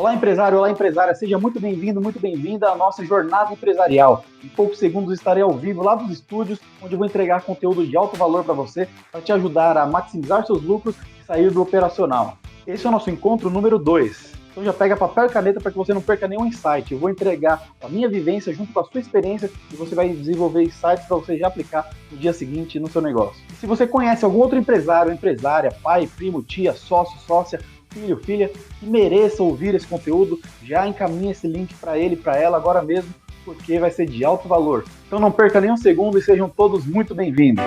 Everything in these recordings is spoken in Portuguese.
Olá, empresário, olá, empresária, seja muito bem-vindo, muito bem-vinda à nossa jornada empresarial. Em poucos segundos estarei ao vivo lá dos estúdios, onde eu vou entregar conteúdo de alto valor para você, para te ajudar a maximizar seus lucros e sair do operacional. Esse é o nosso encontro número 2. Então já pega papel e caneta para que você não perca nenhum insight. Eu vou entregar a minha vivência junto com a sua experiência e você vai desenvolver insights para você já aplicar no dia seguinte no seu negócio. E se você conhece algum outro empresário, empresária, pai, primo, tia, sócio, sócia, filho, filha, que mereça ouvir esse conteúdo, já encaminha esse link para ele, para ela agora mesmo, porque vai ser de alto valor. Então não perca nenhum segundo e sejam todos muito bem-vindos.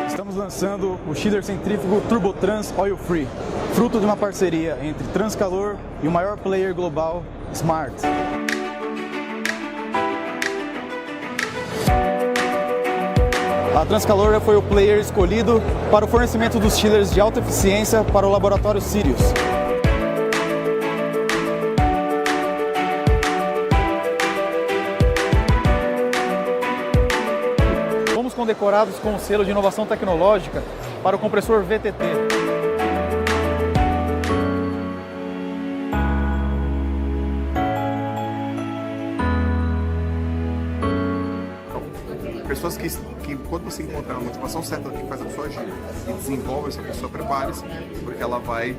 Estamos lançando o chiller centrífugo Turbotrans Oil Free, fruto de uma parceria entre Transcalor e o maior player global, Smart. A Transcalor foi o player escolhido para o fornecimento dos chillers de alta eficiência para o laboratório Sirius. Fomos condecorados com o selo de inovação tecnológica para o compressor VTT. Pessoas que quando você encontrar a motivação certa que faz a pessoa agir e desenvolve essa pessoa, prepare-se, porque ela vai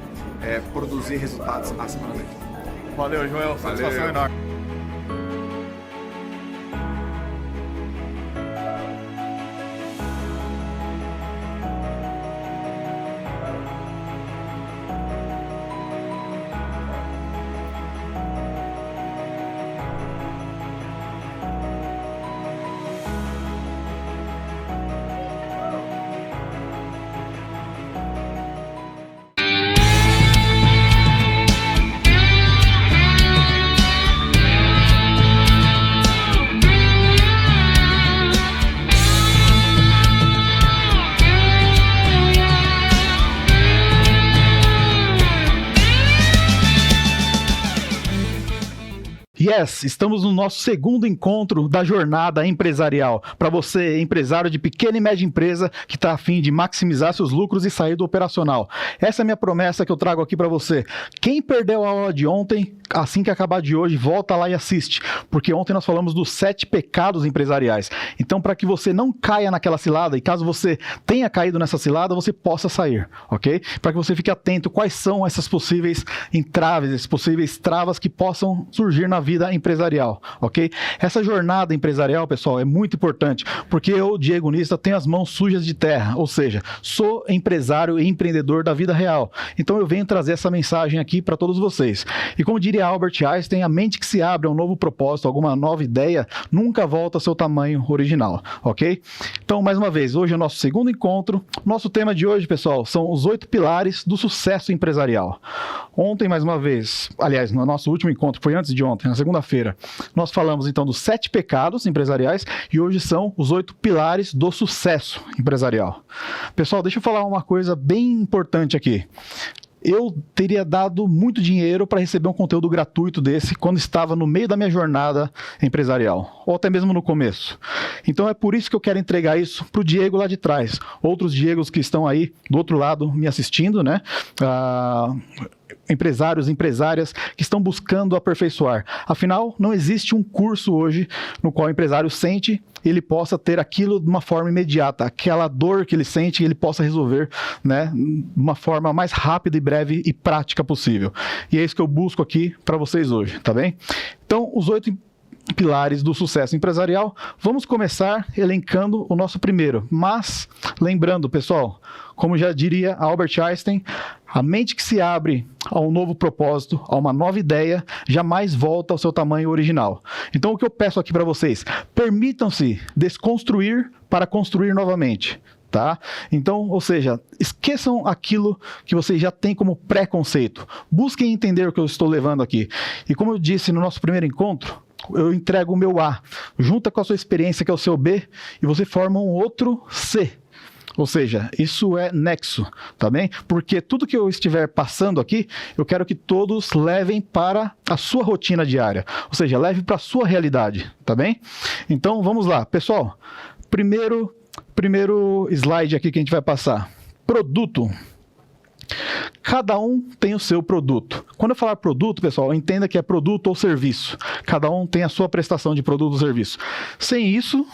produzir resultados acima da média. Valeu, Joel. Satisfação enorme. Yes, estamos no nosso segundo encontro da jornada empresarial. Para você, empresário de pequena e média empresa que está a fim de maximizar seus lucros e sair do operacional. Essa é a minha promessa que eu trago aqui para você. Quem perdeu a aula de ontem, assim que acabar de hoje, volta lá e assiste. Porque ontem nós falamos dos 7 pecados empresariais. Então, para que você não caia naquela cilada, e caso você tenha caído nessa cilada, você possa sair, ok? Para que você fique atento quais são essas possíveis entraves, essas possíveis travas que possam surgir na vida empresarial, ok? Essa jornada empresarial, pessoal, é muito importante, porque eu, Diego Nista, tenho as mãos sujas de terra, ou seja, sou empresário e empreendedor da vida real. Então eu venho trazer essa mensagem aqui para todos vocês. E como diria Albert Einstein, a mente que se abre a um novo propósito, alguma nova ideia, nunca volta ao seu tamanho original, ok? Então, mais uma vez, hoje é o nosso segundo encontro. Nosso tema de hoje, pessoal, são os 8 pilares do sucesso empresarial. Ontem, mais uma vez, aliás, no nosso último encontro, foi antes de ontem, na segunda-feira, nós falamos então dos 7 pecados empresariais e hoje são os 8 pilares do sucesso empresarial. Pessoal, deixa eu falar uma coisa bem importante aqui. Eu teria dado muito dinheiro para receber um conteúdo gratuito desse quando estava no meio da minha jornada empresarial, ou até mesmo no começo. Então é por isso que eu quero entregar isso para o Diego lá de trás. Outros Diegos que estão aí do outro lado me assistindo, né? Empresários, empresárias que estão buscando aperfeiçoar. Afinal, não existe um curso hoje no qual o empresário sente e ele possa ter aquilo de uma forma imediata, aquela dor que ele sente ele possa resolver, né, de uma forma mais rápida e breve e prática possível. E é isso que eu busco aqui para vocês hoje, tá bem? Então, os 8 pilares do sucesso empresarial, vamos começar elencando o nosso primeiro. Mas, lembrando, pessoal, como já diria Albert Einstein, a mente que se abre a um novo propósito, a uma nova ideia, jamais volta ao seu tamanho original. Então, o que eu peço aqui para vocês, permitam-se desconstruir para construir novamente. Tá? Então, ou seja, esqueçam aquilo que vocês já têm como preconceito. Busquem entender o que eu estou levando aqui. E como eu disse no nosso primeiro encontro, eu entrego o meu A, junta com a sua experiência, que é o seu B, e você forma um outro C. Ou seja, isso é nexo, tá bem? Porque tudo que eu estiver passando aqui, eu quero que todos levem para a sua rotina diária. Ou seja, leve para a sua realidade, tá bem? Então, vamos lá. Pessoal, primeiro slide aqui que a gente vai passar. Produto. Cada um tem o seu produto. Quando eu falar produto, pessoal, entenda que é produto ou serviço. Cada um tem a sua prestação de produto ou serviço. Sem isso,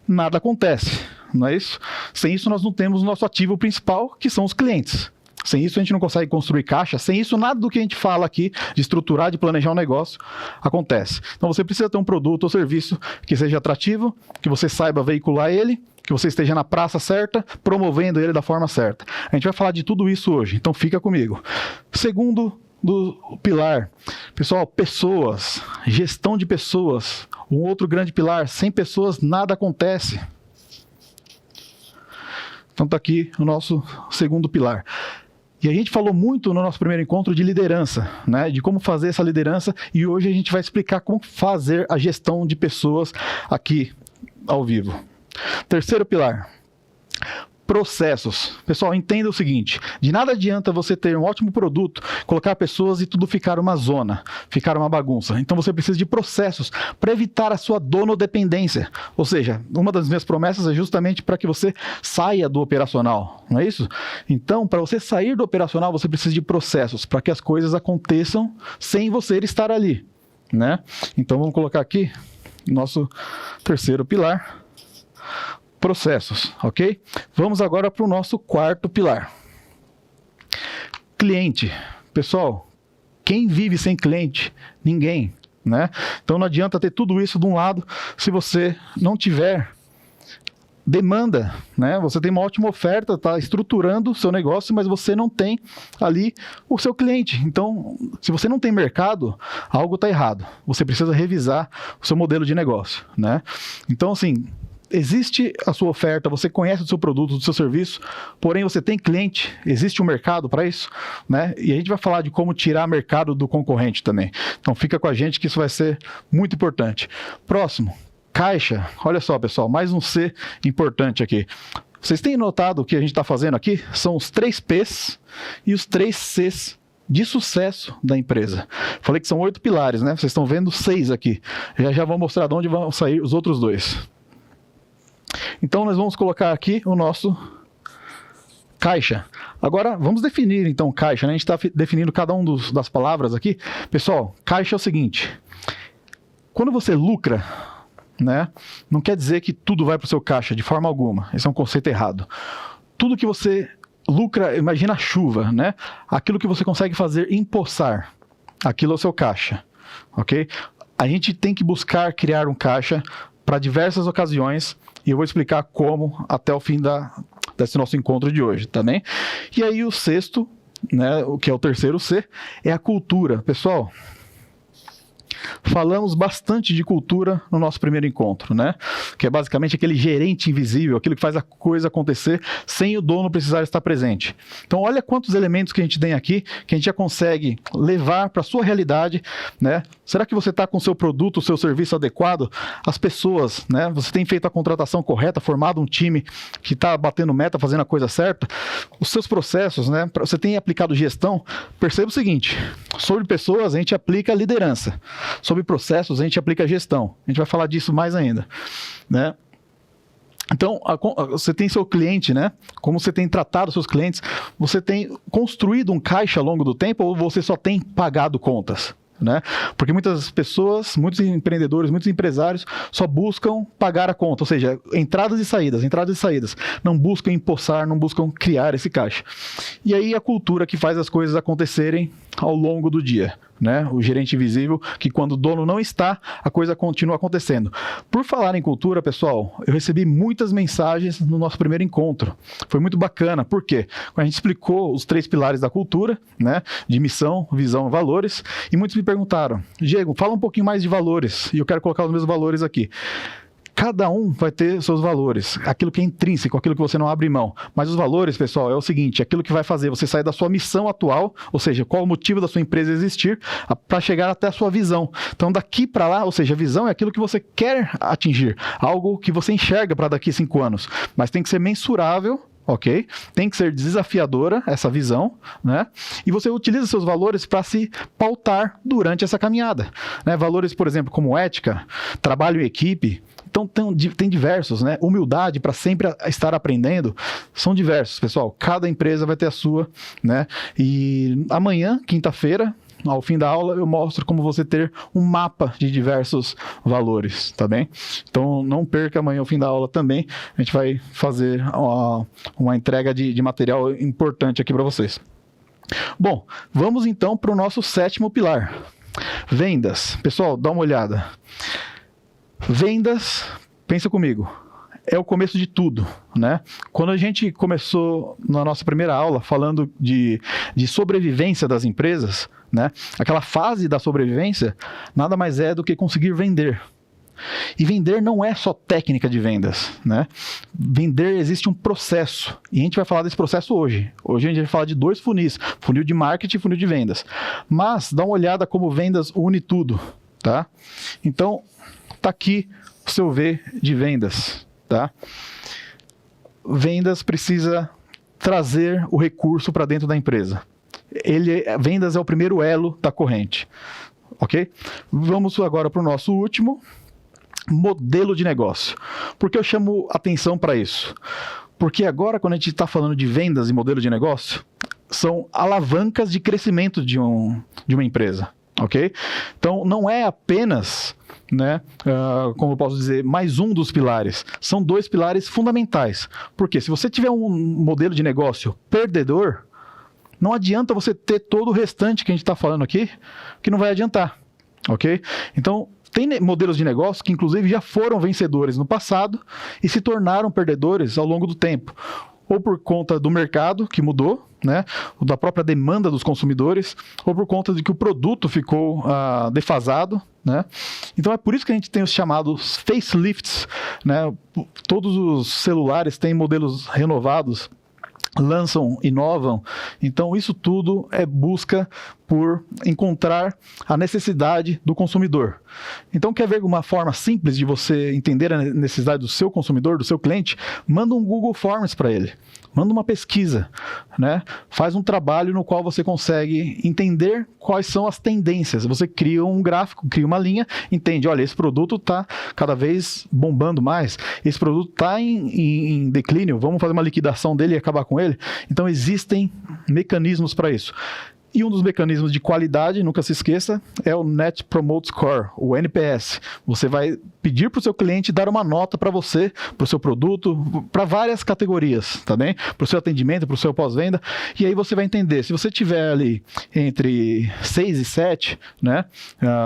nada acontece, não é isso? Sem isso, nós não temos o nosso ativo principal, que são os clientes. Sem isso, a gente não consegue construir caixa. Sem isso, nada do que a gente fala aqui, de estruturar, de planejar um negócio, acontece. Então, você precisa ter um produto ou serviço que seja atrativo, que você saiba veicular ele, que você esteja na praça certa, promovendo ele da forma certa. A gente vai falar de tudo isso hoje, então fica comigo. Segundo do pilar, pessoal, pessoas, gestão de pessoas. Um outro grande pilar, sem pessoas nada acontece. Então está aqui o nosso segundo pilar. E a gente falou muito no nosso primeiro encontro de liderança, né? De como fazer essa liderança, e hoje a gente vai explicar como fazer a gestão de pessoas aqui ao vivo. Terceiro pilar, processos. Pessoal, entenda o seguinte, de nada adianta você ter um ótimo produto, colocar pessoas e tudo ficar uma zona, ficar uma bagunça. Então você precisa de processos para evitar a sua donodependência. Ou seja, uma das minhas promessas é justamente para que você saia do operacional, não é isso? Então, para você sair do operacional, você precisa de processos para que as coisas aconteçam sem você estar ali, né? Então vamos colocar aqui nosso terceiro pilar. Processos, ok? Vamos agora para o nosso quarto pilar. Cliente. Pessoal, quem vive sem cliente? Ninguém, né? Então não adianta ter tudo isso de um lado se você não tiver demanda, né? Você tem uma ótima oferta, está estruturando o seu negócio, mas você não tem ali o seu cliente. Então, se você não tem mercado, algo está errado. Você precisa revisar o seu modelo de negócio, né? Então, assim, existe a sua oferta, você conhece o seu produto, o seu serviço, porém você tem cliente, existe um mercado para isso, né? E a gente vai falar de como tirar mercado do concorrente também. Então fica com a gente que isso vai ser muito importante. Próximo, caixa. Olha só, pessoal, mais um C importante aqui. Vocês têm notado o que a gente está fazendo aqui? São os 3 P's e os 3 C's de sucesso da empresa. Falei que são 8 pilares, né? Vocês estão vendo 6 aqui. Já vou mostrar de onde vão sair os outros 2. Então, nós vamos colocar aqui o nosso caixa. Agora, vamos definir, então, caixa, né? A gente está definindo cada um das palavras aqui. Pessoal, caixa é o seguinte. Quando você lucra, né? Não quer dizer que tudo vai para o seu caixa, de forma alguma. Esse é um conceito errado. Tudo que você lucra, imagina a chuva, né? Aquilo que você consegue fazer empoçar, aquilo é o seu caixa, ok? A gente tem que buscar criar um caixa para diversas ocasiões, e eu vou explicar como até o fim desse nosso encontro de hoje, tá bem? E aí o sexto, né, o que é o terceiro C, é a cultura. Pessoal, falamos bastante de cultura no nosso primeiro encontro, né? Que é basicamente aquele gerente invisível, aquilo que faz a coisa acontecer sem o dono precisar estar presente. Então, olha quantos elementos que a gente tem aqui, que a gente já consegue levar para a sua realidade, né? Será que você está com o seu produto, o seu serviço adequado? As pessoas, né? Você tem feito a contratação correta, formado um time que está batendo meta, fazendo a coisa certa? Os seus processos, né? Você tem aplicado gestão? Perceba o seguinte, sobre pessoas a gente aplica liderança. Sobre processos, a gente aplica gestão. A gente vai falar disso mais ainda, né? Então, você tem seu cliente, né? Como você tem tratado seus clientes? Você tem construído um caixa ao longo do tempo ou você só tem pagado contas? Né? Porque muitas pessoas, muitos empreendedores, muitos empresários só buscam pagar a conta, ou seja, entradas e saídas, não buscam empoçar, não buscam criar esse caixa. E aí a cultura que faz as coisas acontecerem ao longo do dia, né? O gerente invisível, que quando o dono não está, a coisa continua acontecendo. Por falar em cultura, pessoal, eu recebi muitas mensagens no nosso primeiro encontro. Foi muito bacana, por quê? Quando a gente explicou os 3 pilares da cultura, né? De missão, visão e valores, e muitos me perguntaram, Diego, fala um pouquinho mais de valores, e eu quero colocar os meus valores aqui. Cada um vai ter seus valores, aquilo que é intrínseco, aquilo que você não abre mão. Mas os valores, pessoal, é o seguinte, aquilo que vai fazer você sair da sua missão atual, ou seja, qual o motivo da sua empresa existir, para chegar até a sua visão. Então, daqui para lá, ou seja, a visão é aquilo que você quer atingir, algo que você enxerga para daqui a 5 anos, mas tem que ser mensurável, ok? Tem que ser desafiadora essa visão, né? E você utiliza seus valores para se pautar durante essa caminhada, né? Valores, por exemplo, como ética, trabalho em equipe. Então, tem diversos, né? Humildade para sempre estar aprendendo, são diversos, pessoal. Cada empresa vai ter a sua, né? E amanhã, quinta-feira, ao fim da aula, eu mostro como você ter um mapa de diversos valores, tá bem? Então, não perca amanhã, ao fim da aula também. A gente vai fazer uma entrega de material importante aqui para vocês. Bom, vamos então para o nosso 7º pilar. Vendas. Pessoal, dá uma olhada. Vendas, pensa comigo, é o começo de tudo, né? Quando a gente começou na nossa primeira aula falando de sobrevivência das empresas, né? Aquela fase da sobrevivência nada mais é do que conseguir vender. E vender não é só técnica de vendas, né? Vender, existe um processo, e a gente vai falar desse processo hoje. Hoje a gente vai falar de 2 funis, funil de marketing e funil de vendas. Mas dá uma olhada como vendas une tudo, tá? Então, tá aqui o seu V de vendas, tá? Vendas precisa trazer o recurso para dentro da empresa. Vendas é o primeiro elo da corrente, ok? Vamos agora para o nosso último, modelo de negócio. Por que eu chamo atenção para isso? Porque agora, quando a gente está falando de vendas e modelo de negócio, são alavancas de crescimento de uma empresa, ok? Então, não é apenas, né, como eu posso dizer, mais um dos pilares. São 2 pilares fundamentais. Porque se você tiver um modelo de negócio perdedor, não adianta você ter todo o restante que a gente está falando aqui, que não vai adiantar, ok? Então, tem modelos de negócio que, inclusive, já foram vencedores no passado e se tornaram perdedores ao longo do tempo. Ou por conta do mercado que mudou, né, ou da própria demanda dos consumidores, ou por conta de que o produto ficou defasado, né? Então é por isso que a gente tem os chamados facelifts, né? Todos os celulares têm modelos renovados, lançam, inovam. Então isso tudo é busca por encontrar a necessidade do consumidor. Então, quer ver uma forma simples de você entender a necessidade do seu consumidor, do seu cliente? Manda um Google Forms para ele. Manda uma pesquisa, né? Faz um trabalho no qual você consegue entender quais são as tendências. Você cria um gráfico, cria uma linha, entende, olha, esse produto está cada vez bombando mais, esse produto está em declínio, vamos fazer uma liquidação dele e acabar com ele. Então, existem mecanismos para isso. E um dos mecanismos de qualidade, nunca se esqueça, é o Net Promote Score, o NPS. Você vai pedir para o seu cliente dar uma nota para você, para o seu produto, para várias categorias, tá bem? Para o seu atendimento, para o seu pós-venda. E aí você vai entender, se você tiver ali entre 6 e 7, né,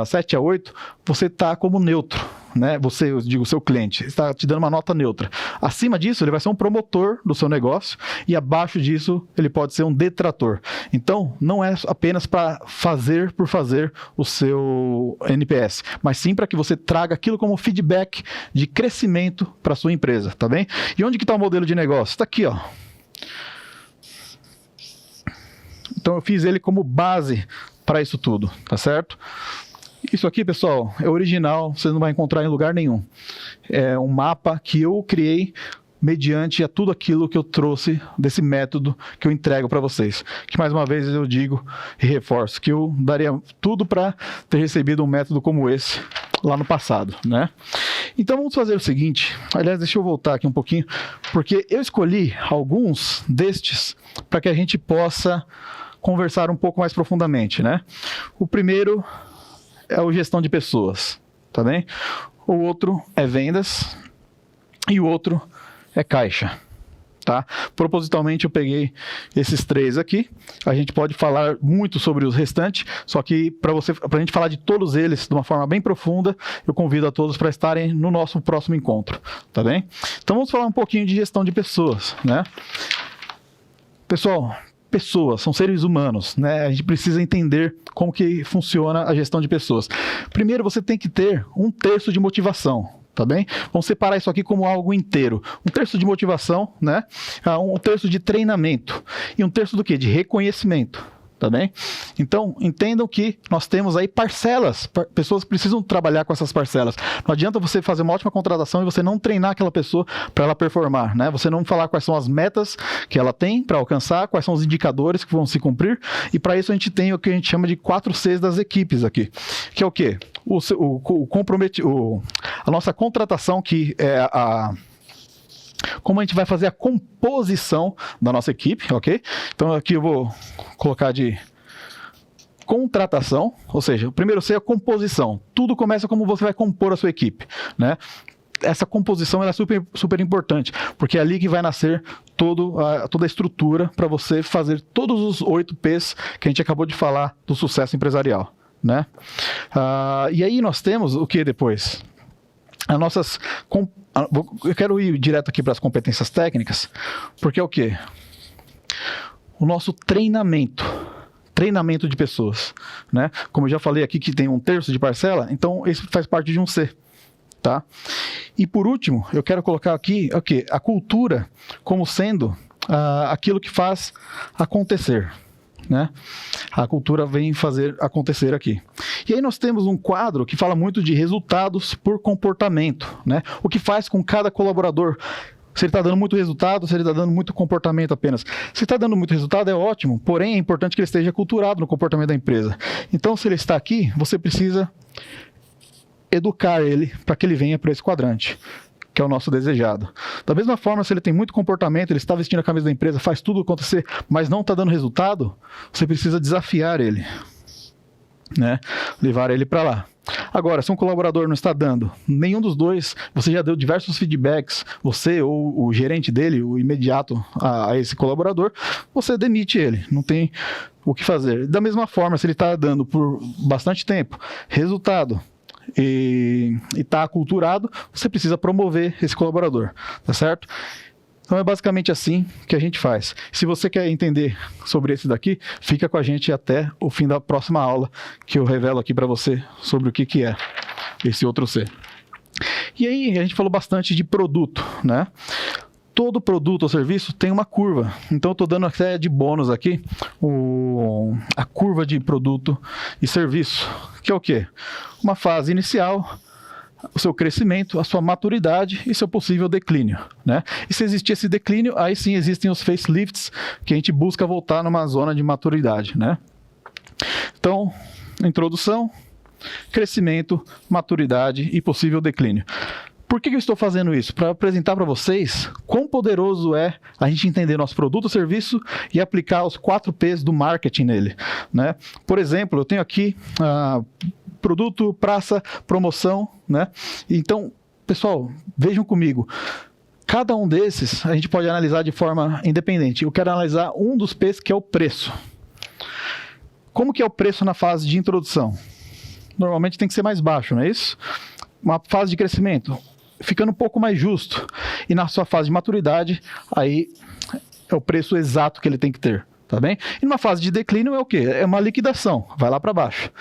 7 a 8, você está como neutro, né? Você, eu digo, o seu cliente, está te dando uma nota neutra. Acima disso, ele vai ser um promotor do seu negócio e abaixo disso, ele pode ser um detrator. Então, não é apenas para fazer por fazer o seu NPS, mas sim para que você traga aquilo como feedback de crescimento para a sua empresa, tá bem? E onde que está o modelo de negócio? Está aqui, ó. Então, eu fiz ele como base para isso tudo, tá certo? Isso aqui, pessoal, é original, você não vai encontrar em lugar nenhum. É um mapa que eu criei mediante a tudo aquilo que eu trouxe desse método que eu entrego para vocês. Que, mais uma vez, eu digo e reforço que eu daria tudo para ter recebido um método como esse lá no passado, né? Então, vamos fazer o seguinte. Aliás, deixa eu voltar aqui um pouquinho, porque eu escolhi alguns destes para que a gente possa conversar um pouco mais profundamente, né? O primeiro é o gestão de pessoas, tá bem? O outro é vendas e o outro é caixa, tá? Propositalmente eu peguei esses 3 aqui. A gente pode falar muito sobre os restantes, só que para a gente falar de todos eles de uma forma bem profunda, eu convido a todos para estarem no nosso próximo encontro, tá bem? Então vamos falar um pouquinho de gestão de pessoas, né? Pessoal, pessoas, são seres humanos, né? A gente precisa entender como que funciona a gestão de pessoas. Primeiro, você tem que ter 1/3 de motivação. Tá bem? Vamos separar isso aqui como algo inteiro. Um terço de motivação, né? Um terço de treinamento. E um terço do quê? De reconhecimento. Tá bem? Então, entendam que nós temos aí parcelas. Pessoas precisam trabalhar com essas parcelas. Não adianta você fazer uma ótima contratação e você não treinar aquela pessoa para ela performar, né? Você não falar quais são as metas que ela tem para alcançar, quais são os indicadores que vão se cumprir. E para isso a gente tem o que a gente chama de 4 Cs das equipes aqui. Que é o quê? A nossa contratação, que é como a gente vai fazer a composição da nossa equipe, ok? Então aqui eu vou colocar de contratação, ou seja, o primeiro C é a composição. Tudo começa como você vai compor a sua equipe, né? Essa composição ela é super, super importante, porque é ali que vai nascer toda a estrutura para você fazer todos os 8 Ps que a gente acabou de falar do sucesso empresarial, né? E aí nós temos o que depois? Eu quero ir direto aqui para as competências técnicas, porque é o quê? O nosso treinamento de pessoas, né? Como eu já falei aqui que tem um terço de parcela, então isso faz parte de um C, tá? E por último, eu quero colocar aqui o quê? A cultura como sendo aquilo que faz acontecer, né? A cultura vem fazer acontecer aqui. E aí nós temos um quadro que fala muito de resultados por comportamento, né? O que faz com cada colaborador, se ele está dando muito resultado, se ele está dando muito comportamento apenas. Se está dando muito resultado é ótimo, porém é importante que ele esteja aculturado no comportamento da empresa. Então se ele está aqui, você precisa educar ele para que ele venha para esse quadrante, que é o nosso desejado. Da mesma forma, se ele tem muito comportamento, ele está vestindo a camisa da empresa, faz tudo acontecer, mas não está dando resultado, você precisa desafiar ele, né? Levar ele para lá. Agora, se um colaborador não está dando nenhum dos dois, você já deu diversos feedbacks, você ou o gerente dele, o imediato a esse colaborador, você demite ele, não tem o que fazer. Da mesma forma, se ele está dando por bastante tempo resultado, e está aculturado, você precisa promover esse colaborador, tá certo? Então é basicamente assim que a gente faz. Se você quer entender sobre esse daqui, fica com a gente até o fim da próxima aula, que eu revelo aqui para você sobre o que é esse outro C. E aí a gente falou bastante de produto, né? Todo produto ou serviço tem uma curva. Então eu estou dando até de bônus aqui a curva de produto e serviço, que é o quê? Uma fase inicial, o seu crescimento, a sua maturidade e seu possível declínio, né? E se existir esse declínio, aí sim existem os facelifts, que a gente busca voltar numa zona de maturidade, né? Então, introdução, crescimento, maturidade e possível declínio. Por que eu estou fazendo isso? Para apresentar para vocês quão poderoso é a gente entender nosso produto ou serviço e aplicar os 4 Ps do marketing nele, né? Por exemplo, eu tenho aqui produto, praça, promoção, né? Então, pessoal, vejam comigo. Cada um desses a gente pode analisar de forma independente. Eu quero analisar um dos Ps, que é o preço. Como que é o preço na fase de introdução? Normalmente tem que ser mais baixo, não é isso? Uma fase de crescimento, ficando um pouco mais justo. E na sua fase de maturidade, aí é o preço exato que ele tem que ter, tá bem? E numa fase de declínio é o quê? É uma liquidação, vai lá para baixo.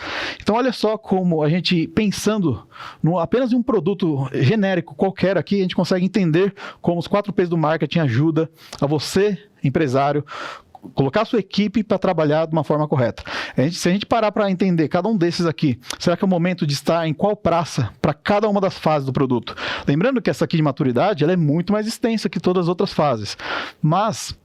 Então olha só como a gente, pensando apenas em um produto genérico qualquer aqui, a gente consegue entender como os 4 Ps do marketing ajudam a você, empresário, colocar a sua equipe para trabalhar de uma forma correta. Se a gente parar para entender cada um desses aqui, será que é o momento de estar em qual praça para cada uma das fases do produto? Lembrando que essa aqui de maturidade ela é muito mais extensa que todas as outras fases, mas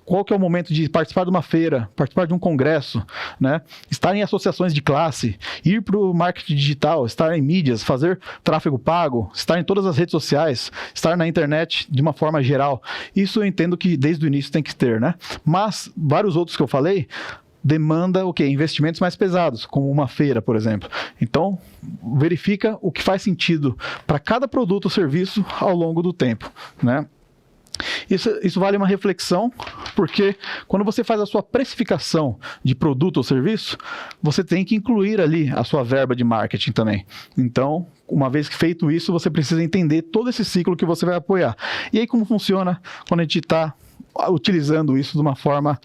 qual que é o momento de participar de uma feira, participar de um congresso, né? Estar em associações de classe, ir para o marketing digital, estar em mídias, fazer tráfego pago, estar em todas as redes sociais, estar na internet de uma forma geral. Isso eu entendo que desde o início tem que ter, né? Mas vários outros que eu falei demanda o quê? Investimentos mais pesados, como uma feira, por exemplo. Então, verifica o que faz sentido para cada produto ou serviço ao longo do tempo, né? Isso vale uma reflexão, porque quando você faz a sua precificação de produto ou serviço, você tem que incluir ali a sua verba de marketing também. Então, uma vez que feito isso, você precisa entender todo esse ciclo que você vai apoiar. E aí como funciona quando a gente está utilizando isso de uma forma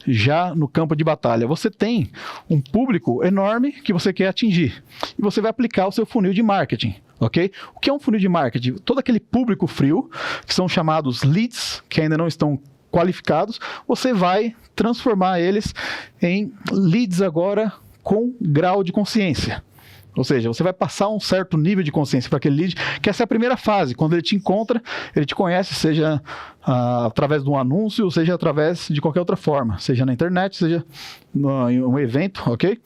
já no campo de batalha? Você tem um público enorme que você quer atingir e você vai aplicar o seu funil de marketing. ok? O que é um funil de marketing? Todo aquele público frio, que são chamados leads, que ainda não estão qualificados, você vai transformar eles em leads agora com grau de consciência. Ou seja, você vai passar um certo nível de consciência para aquele lead, que essa é a primeira fase. Quando ele te encontra, ele te conhece, seja através de um anúncio, ou seja através de qualquer outra forma, seja na internet, seja em um evento, ok?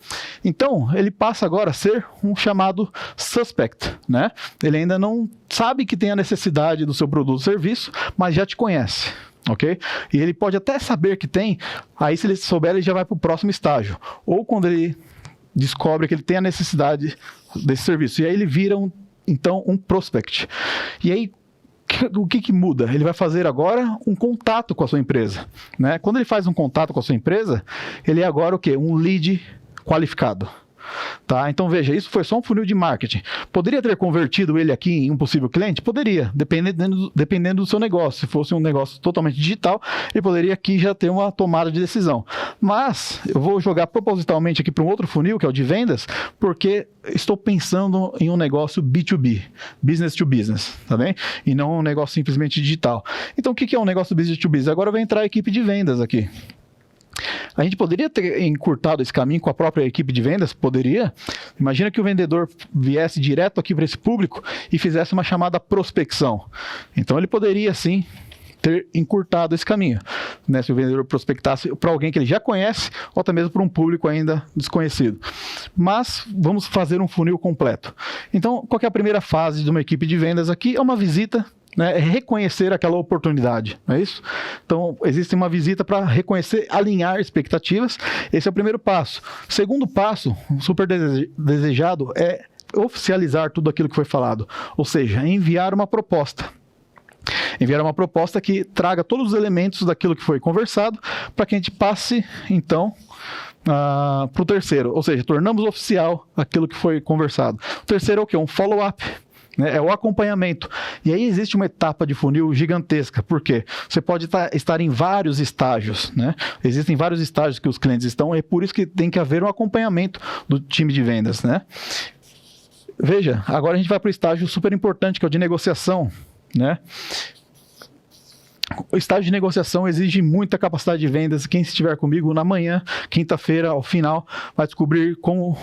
Então, ele passa agora a ser um chamado suspect, né? Ele ainda não sabe que tem a necessidade do seu produto ou serviço, mas já te conhece. Ok? E ele pode até saber que tem, aí se ele souber, ele já vai para o próximo estágio. Ou quando ele descobre que ele tem a necessidade desse serviço. E aí ele vira, então, um prospect. E aí, o que muda? Ele vai fazer agora um contato com a sua empresa. Né? Quando ele faz um contato com a sua empresa, ele é agora o quê? Um lead qualificado. Tá? Então veja, isso foi só um funil de marketing. Poderia ter convertido ele aqui em um possível cliente? Poderia, dependendo do seu negócio. Se fosse um negócio totalmente digital, ele poderia aqui já ter uma tomada de decisão. Mas eu vou jogar propositalmente aqui para um outro funil, que é o de vendas, porque estou pensando em um negócio B2B, business to business, tá bem? E não um negócio simplesmente digital. Então o que é um negócio business to business? Agora vai entrar a equipe de vendas aqui. A gente poderia ter encurtado esse caminho com a própria equipe de vendas? Poderia. Imagina que o vendedor viesse direto aqui para esse público e fizesse uma chamada prospecção. Então ele poderia sim ter encurtado esse caminho, né? Se o vendedor prospectasse para alguém que ele já conhece ou até mesmo para um público ainda desconhecido. Mas vamos fazer um funil completo. Então, qual que é a primeira fase de uma equipe de vendas aqui? É uma visita, né, é reconhecer aquela oportunidade, não é isso? Então, existe uma visita para reconhecer, alinhar expectativas. Esse é o primeiro passo. O segundo passo, super desejado, é oficializar tudo aquilo que foi falado. Ou seja, enviar uma proposta. Enviar uma proposta que traga todos os elementos daquilo que foi conversado para que a gente passe, então, para o terceiro. Ou seja, tornamos oficial aquilo que foi conversado. O terceiro é o quê? Um follow-up. É o acompanhamento. E aí existe uma etapa de funil gigantesca. Por quê? Você pode estar em vários estágios, né? Existem vários estágios que os clientes estão, é por isso que tem que haver um acompanhamento do time de vendas, né? Veja, agora a gente vai para o estágio super importante, que é o de negociação, né? O estágio de negociação exige muita capacidade de vendas. Quem estiver comigo na manhã, quinta-feira, ao final, vai descobrir como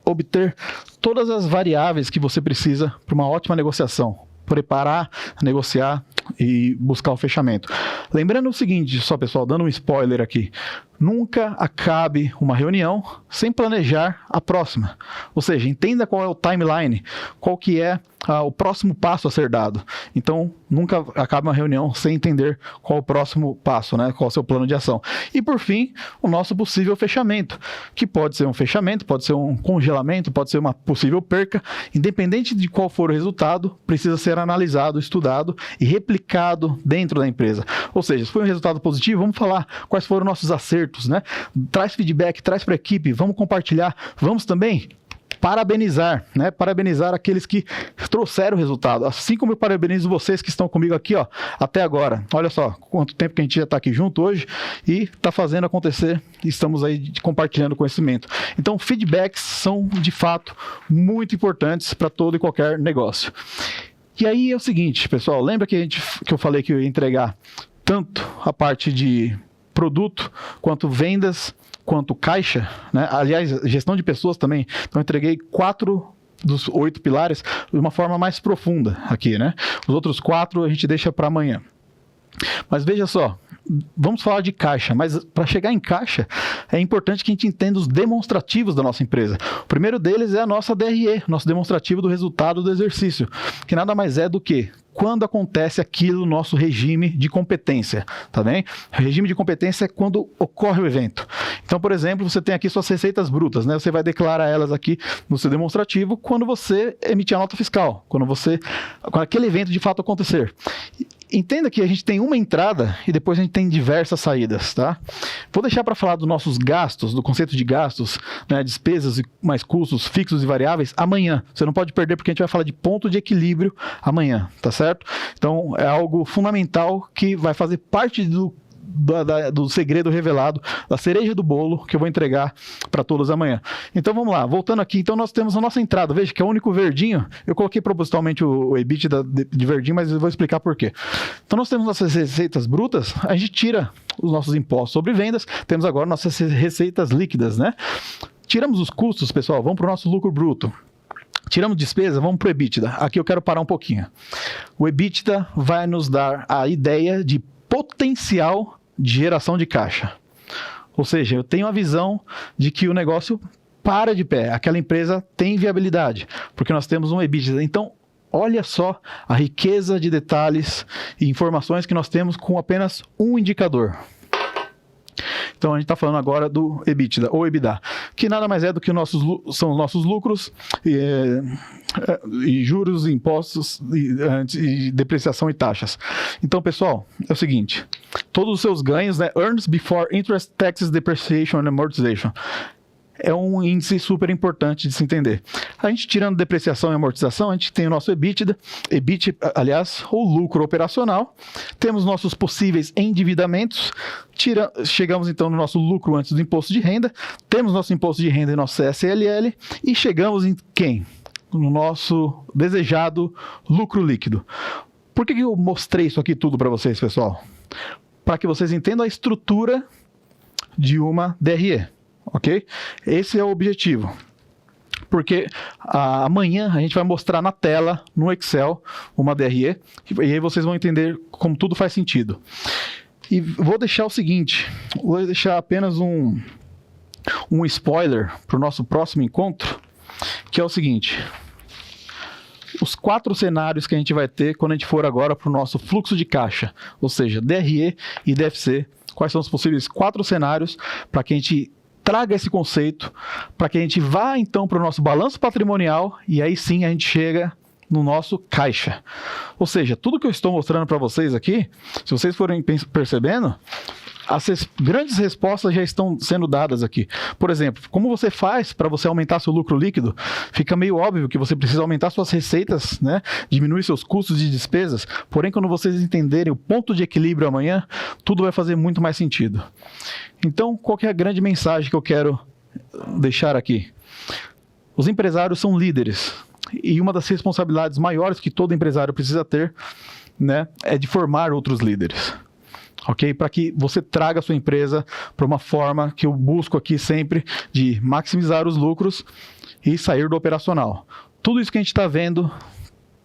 obter todas as variáveis que você precisa para uma ótima negociação. Preparar, negociar e buscar o fechamento. Lembrando o seguinte, só pessoal, dando um spoiler aqui. Nunca acabe uma reunião sem planejar a próxima. Ou seja, entenda qual é o timeline, qual que é o próximo passo a ser dado. Então, nunca acabe uma reunião sem entender qual é o próximo passo, né? Qual é o seu plano de ação. E, por fim, o nosso possível fechamento, que pode ser um fechamento, pode ser um congelamento, pode ser uma possível perca. Independente de qual for o resultado, precisa ser analisado, estudado e replicado dentro da empresa. Ou seja, se foi um resultado positivo, vamos falar quais foram nossos acertos, né? Traz feedback, traz para a equipe, vamos compartilhar, vamos também parabenizar, né? Parabenizar aqueles que trouxeram o resultado, assim como eu parabenizo vocês que estão comigo aqui, ó, até agora. Olha só quanto tempo que a gente já está aqui junto hoje e está fazendo acontecer, estamos aí compartilhando conhecimento. Então, feedbacks são, de fato, muito importantes para todo e qualquer negócio. E aí é o seguinte, pessoal, lembra que eu falei que eu ia entregar tanto a parte de produto, quanto vendas, quanto caixa, né? Aliás, gestão de pessoas também. Então, eu entreguei 4 dos 8 pilares de uma forma mais profunda aqui, né? Os outros 4 a gente deixa para amanhã. Mas veja só, vamos falar de caixa, mas para chegar em caixa é importante que a gente entenda os demonstrativos da nossa empresa. O primeiro deles é a nossa DRE, nosso demonstrativo do resultado do exercício, que nada mais é do que quando acontece aquilo no nosso regime de competência, tá bem? O regime de competência é quando ocorre o evento. Então, por exemplo, você tem aqui suas receitas brutas, né? Você vai declarar elas aqui no seu demonstrativo quando você emitir a nota fiscal, quando aquele evento de fato acontecer. Entenda que a gente tem uma entrada e depois a gente tem diversas saídas, tá? Vou deixar para falar dos nossos gastos, do conceito de gastos, né, despesas e mais custos fixos e variáveis amanhã. Você não pode perder porque a gente vai falar de ponto de equilíbrio amanhã, tá certo? Então, é algo fundamental que vai fazer parte do segredo revelado, da cereja do bolo que eu vou entregar para todos amanhã. Então vamos lá, voltando aqui, então nós temos a nossa entrada, veja que é o único verdinho, eu coloquei propositalmente o EBITDA de verdinho, mas eu vou explicar por quê. Então nós temos nossas receitas brutas, a gente tira os nossos impostos sobre vendas, temos agora nossas receitas líquidas, né? Tiramos os custos, pessoal, vamos para o nosso lucro bruto. Tiramos despesa, vamos para o EBITDA. Aqui eu quero parar um pouquinho. O EBITDA vai nos dar a ideia de potencial de geração de caixa. Ou seja, eu tenho a visão de que o negócio para de pé. Aquela empresa tem viabilidade, porque nós temos um EBITDA. Então, olha só a riqueza de detalhes e informações que nós temos com apenas um indicador. Então a gente está falando agora do EBITDA, ou EBITDA, que nada mais é do que são os nossos lucros e juros, impostos, e depreciação e taxas. Então, pessoal, é o seguinte, todos os seus ganhos, né, Earnings Before Interest, Taxes, Depreciation and Amortization, é um índice super importante de se entender. A gente tirando depreciação e amortização, a gente tem o nosso EBITDA, aliás, o lucro operacional, temos nossos possíveis endividamentos, chegamos então no nosso lucro antes do imposto de renda, temos nosso imposto de renda e nosso CSLL, e chegamos em quem? No nosso desejado lucro líquido. Por que eu mostrei isso aqui tudo para vocês, pessoal? Para que vocês entendam a estrutura de uma DRE. Ok? Esse é o objetivo. Porque amanhã a gente vai mostrar na tela, no Excel, uma DRE, e aí vocês vão entender como tudo faz sentido. E vou deixar o seguinte, vou deixar apenas um spoiler para o nosso próximo encontro, que é o seguinte: os 4 cenários que a gente vai ter quando a gente for agora para o nosso fluxo de caixa, ou seja, DRE e DFC, quais são os possíveis 4 cenários para que a gente traga esse conceito, para que a gente vá então para o nosso balanço patrimonial e aí sim a gente chega no nosso caixa. Ou seja, tudo que eu estou mostrando para vocês aqui, se vocês forem percebendo, as grandes respostas já estão sendo dadas aqui. Por exemplo, como você faz para você aumentar seu lucro líquido? Fica meio óbvio que você precisa aumentar suas receitas, né? Diminuir seus custos de despesas. Porém, quando vocês entenderem o ponto de equilíbrio amanhã, tudo vai fazer muito mais sentido. Então, qual que é a grande mensagem que eu quero deixar aqui? Os empresários são líderes. E uma das responsabilidades maiores que todo empresário precisa ter, né, é de formar outros líderes. Ok? Para que você traga a sua empresa para uma forma que eu busco aqui sempre de maximizar os lucros e sair do operacional. Tudo isso que a gente está vendo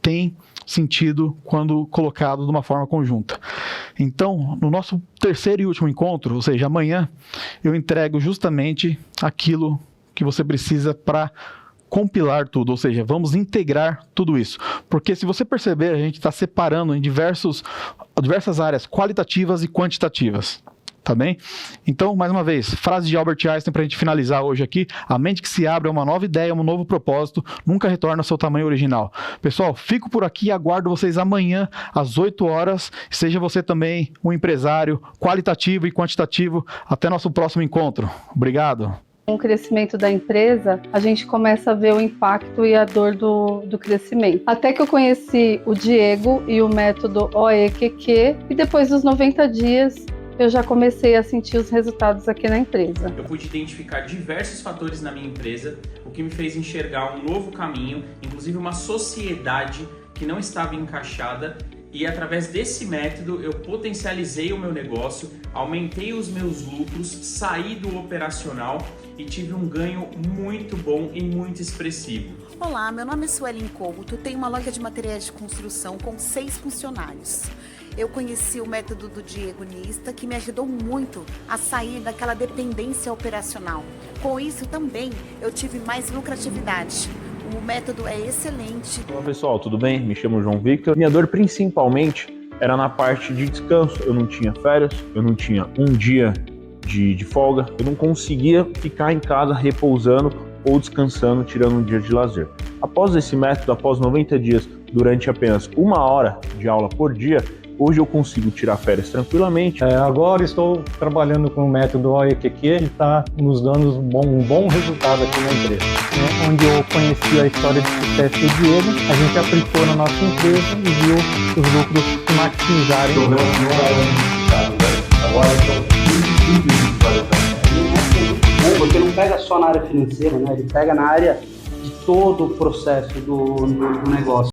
tem sentido quando colocado de uma forma conjunta. Então, no nosso terceiro e último encontro, ou seja, amanhã, eu entrego justamente aquilo que você precisa para compilar tudo, ou seja, vamos integrar tudo isso. Porque se você perceber, a gente está separando em diversas áreas qualitativas e quantitativas. Tá bem? Então, mais uma vez, frase de Albert Einstein para a gente finalizar hoje aqui: a mente que se abre a uma nova ideia, um novo propósito, nunca retorna ao seu tamanho original. Pessoal, fico por aqui e aguardo vocês amanhã às 8 horas. Seja você também um empresário qualitativo e quantitativo. Até nosso próximo encontro. Obrigado. Com o crescimento da empresa, a gente começa a ver o impacto e a dor do crescimento. Até que eu conheci o Diego e o método OEQQ, e depois dos 90 dias, eu já comecei a sentir os resultados aqui na empresa. Eu pude identificar diversos fatores na minha empresa, o que me fez enxergar um novo caminho, inclusive uma sociedade que não estava encaixada, e através desse método eu potencializei o meu negócio, aumentei os meus lucros, saí do operacional e tive um ganho muito bom e muito expressivo. Olá, meu nome é Suelen Couto, tenho uma loja de materiais de construção com 6 funcionários. Eu conheci o método do Diego Nista, que me ajudou muito a sair daquela dependência operacional. Com isso também eu tive mais lucratividade. O método é excelente. Olá pessoal, tudo bem? Me chamo João Victor. Minha dor principalmente era na parte de descanso. Eu não tinha férias, eu não tinha um dia de folga, eu não conseguia ficar em casa repousando ou descansando, tirando um dia de lazer. Após esse método, após 90 dias, durante apenas 1 hora de aula por dia, hoje eu consigo tirar férias tranquilamente. Agora estou trabalhando com o método OEQQ e está nos dando um bom resultado aqui na empresa. Onde eu conheci a história de sucesso do Diego, a gente aplicou na nossa empresa e viu os lucros se maximizarem. agora, então muito simples de visualização. Porque não pega só na área financeira, né? Ele pega na área de todo o processo do negócio.